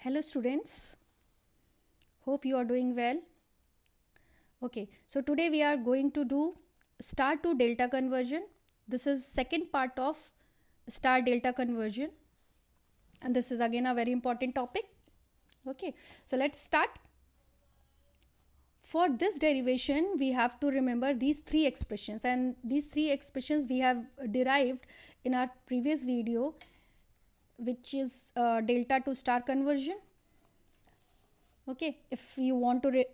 Hello students, hope you are doing well. Okay, so today we are going to do star to delta conversion. This is second part of star delta conversion, and this is again a very important topic. Okay, so let's start. For this derivation we have to remember these three expressions, and these three expressions we have derived in our previous video, which is delta to star conversion. Okay, if you want to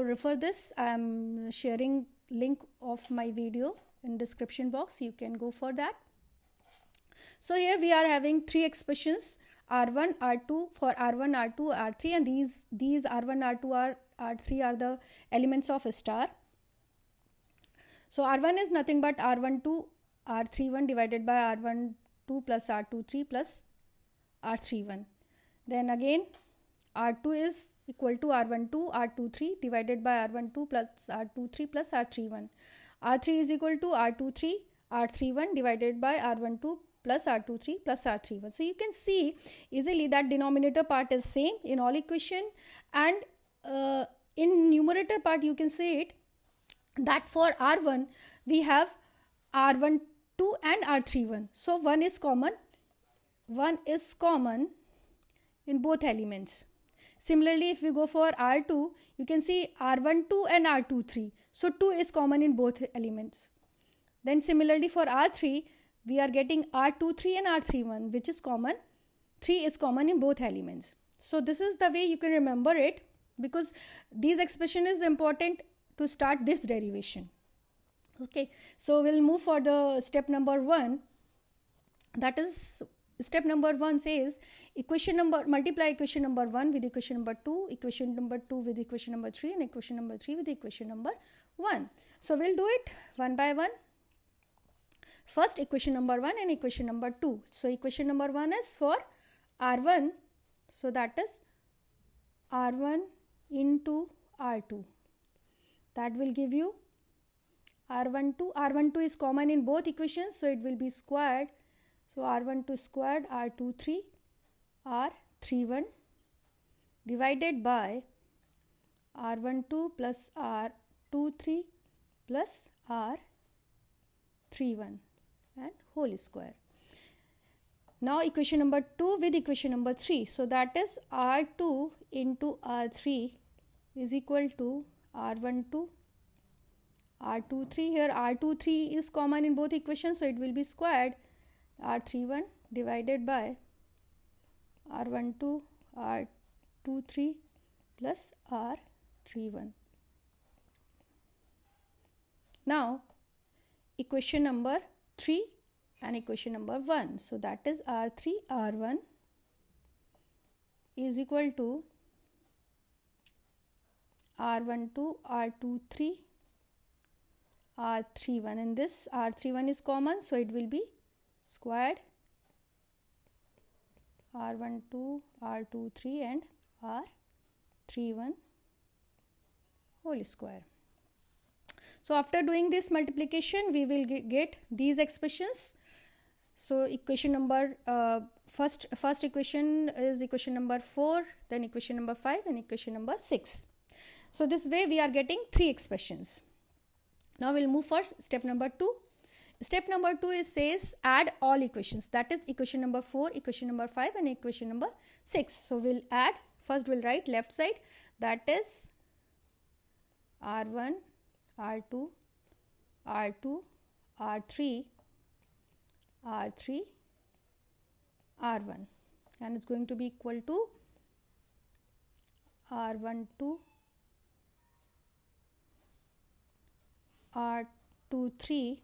refer this, I am sharing link of my video in description box. You can go for that. So here we are having three expressions, r1 r2 for r1 r2 r3, and these r1 r2 r3 are the elements of a star. So r1 is nothing but r12 r31 divided by r12 plus r23 plus r31. Then again r2 is equal to r12 r23 divided by r12 plus r23 plus r31. r3 is equal to r23 r31 divided by r12 plus r23 plus r31. So you can see easily that denominator part is same in all equation, and in numerator part you can say it that for r1 we have r12 and r31. So one is common in both elements. Similarly, if we go for r2, you can see r12 and r23. So 2 is common in both elements. Then similarly for r3, we are getting r23 and r31, which is common. 3 is common in both elements. So this is the way you can remember it, because these expression is important to start this derivation. Okay, so we'll move for the step number 1. That is, step number 1 says multiply equation number 1 with equation number 2, equation number 2 with equation number 3, and equation number 3 with equation number 1. So we'll do it one by one. First equation number 1 and equation number 2. So equation number 1 is for r1, so that is r1 into r2. That will give you r12. r12 is common in both equations, so it will be squared. So r12 squared r23 r31 divided by r12 plus r23 plus r31 and whole square. Now equation number 2 with equation number 3. So that is r2 into r3 is equal to r12 r23. Here r23 is common in both equations, so it will be squared r31 divided by r12 r23 plus r31. Now equation number 3 and equation number 1. So that is r3 r1 is equal to r12 r23 r31, and this r31 is common, so it will be squared r12 r23 and r31 whole square. So after doing this multiplication we will get these expressions. So equation number first equation is equation number 4, then equation number 5, and equation number 6. So this way we are getting three expressions. Now we'll move for step number 2. Step number 2 says add all equations, that is equation number 4, equation number 5, and equation number 6. So we'll add, first we'll write left side, that is r1 r2 r2 r3 r3 r1, and it's going to be equal to r12 r23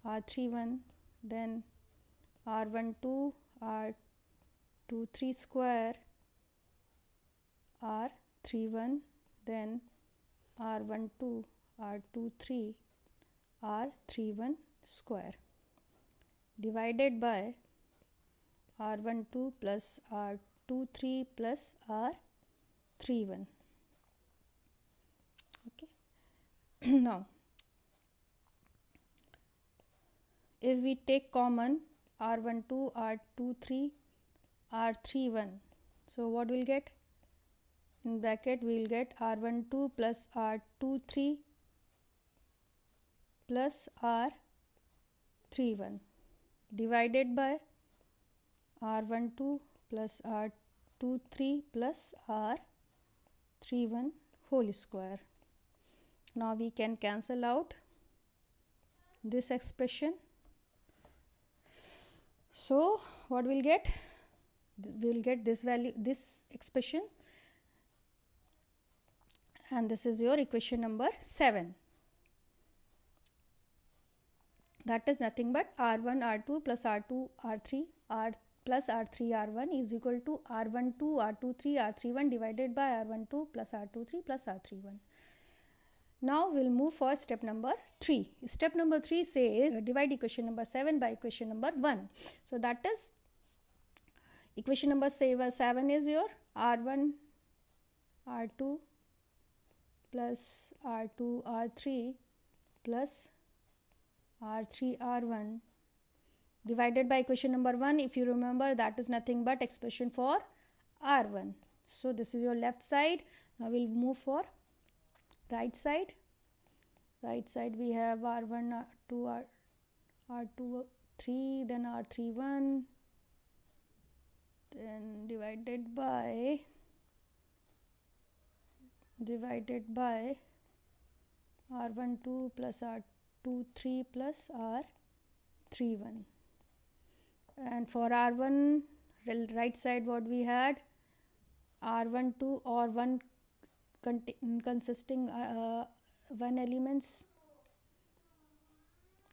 r31, then r12 r23 square r31, then r12 r23 r31 square divided by r12 plus r23 plus r31. Okay. Now if we take common r12 r23 r31, So what we'll get? In bracket we'll get R12 plus R23 plus R31 divided by R12 plus R23 plus R31 whole square. Now we can cancel out this expression. So what we'll get? We'll get this value, this expression, and this is your equation number 7. That is nothing but R1 R2 plus R2 R3 R plus R3 R1 is equal to R12 R23 R31 divided by R12 plus R23 plus R31. Now we'll move for step number 3. Step number 3 says divide equation number 7 by equation number 1. So that is equation number 7 is your R1 R2 plus R2 R3 plus R3 R1 divided by equation number 1. If you remember, that is nothing but expression for R1. So this is your left side. Now we'll move for right side. Right side we have R1 R2 R2 3, then R3 1, then divided by R1 2 plus R2 3 plus R3 1. And for R1 right side what we had, R1 2 or 1 consisting 1 elements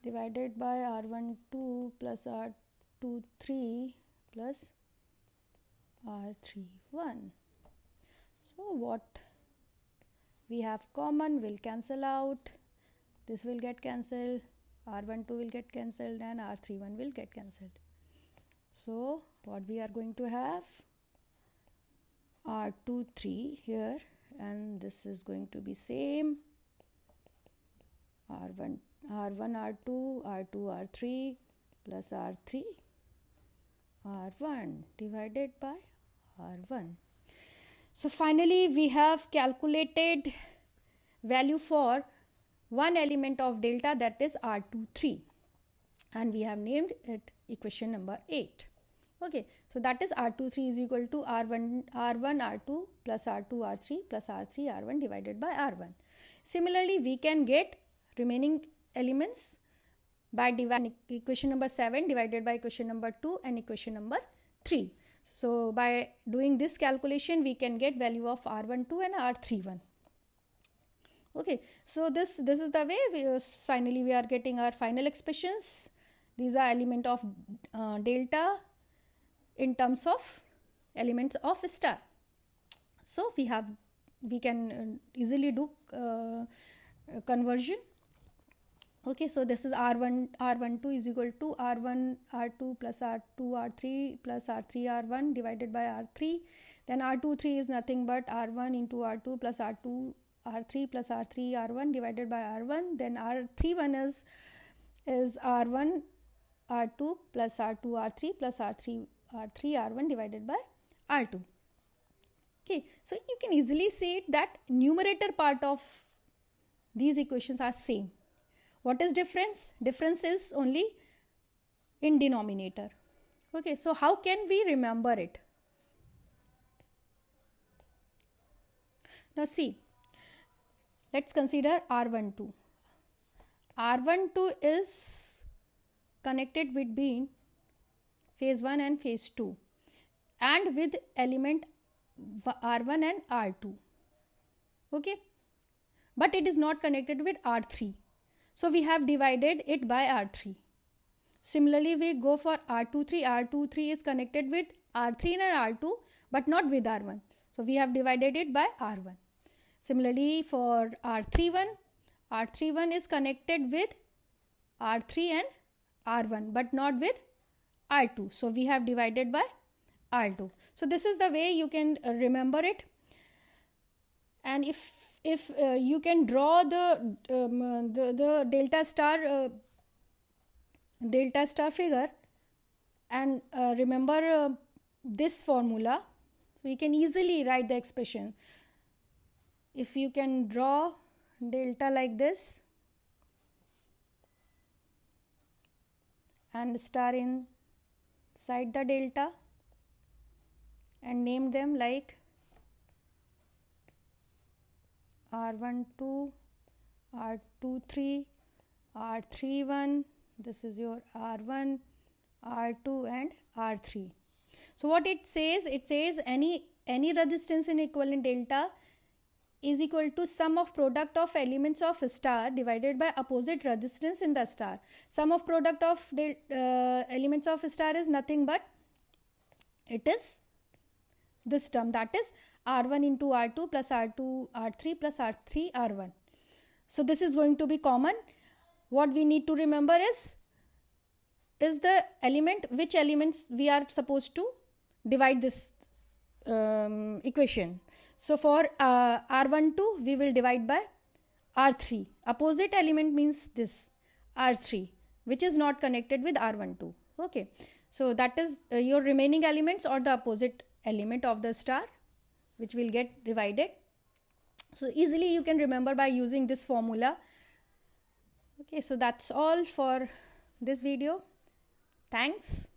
divided by R1 2 plus R2 3 plus R3 1. So what we have common will cancel out. This will get cancelled, R12 will get cancelled, and R31 will get cancelled. So what we are going to have, R23 here, and this is going to be same, R1 R2 R3 plus R3 R1 divided by R1. So finally we have calculated value for one element of delta, that is R23, and we have named it equation number 8. Okay, so that is R23 is equal to R1 R2 plus R2 R3 plus R3 R1 divided by R1. Similarly, we can get remaining elements by dividing equation number 7 divided by equation number 2 and equation number 3. So by doing this calculation, we can get value of R12 and R31. Okay, so this is the way finally we are getting our final expressions. These are element of delta in terms of elements of star. So we can easily do conversion. Okay, so this is R12 is equal to R1 R2 plus R2 R3 plus R3 R1 divided by R3. Then R23 is nothing but R1 into R2 plus R2 R3 plus R3 R1 divided by R1. Then R31 is R1 R2 plus R2 R3 plus R3 R1 divided by R2. Okay, so you can easily say that numerator part of these equations are same. What is difference? Difference is only in denominator. Okay, so how can we remember it? Now see, let's consider R12. R12 is connected between phase 1 and phase 2 and with element R1 and R2. Okay, but it is not connected with R3. So we have divided it by R3. Similarly, we go for R23. R23 is connected with R3 and R2 but not with R1. So we have divided it by R1. Similarly, for R31, R31 is connected with R3 and R1 but not with R2. So we have divided by R2. So this is the way you can remember it. And if you can draw the delta star figure and remember this formula. we can easily write the expression. If you can draw delta like this and star inside the delta and name them like R12, R23, R31, this is your R1, R2 and R3. So what it says any resistance in equivalent delta is equal to sum of product of elements of a star divided by opposite resistance in the star. Sum of product of elements of a star is nothing but it is this term, that is R1 into R2 plus R2 R3 plus R3 R1. So this is going to be common. What we need to remember is the element, which elements we are supposed to divide this equation. So for R12 we will divide by R3. Opposite element means this R3, which is not connected with R12. Okay, so that is your remaining elements or the opposite element of the star, which will get divided. So easily you can remember by using this formula. Okay, so that's all for this video. Thanks.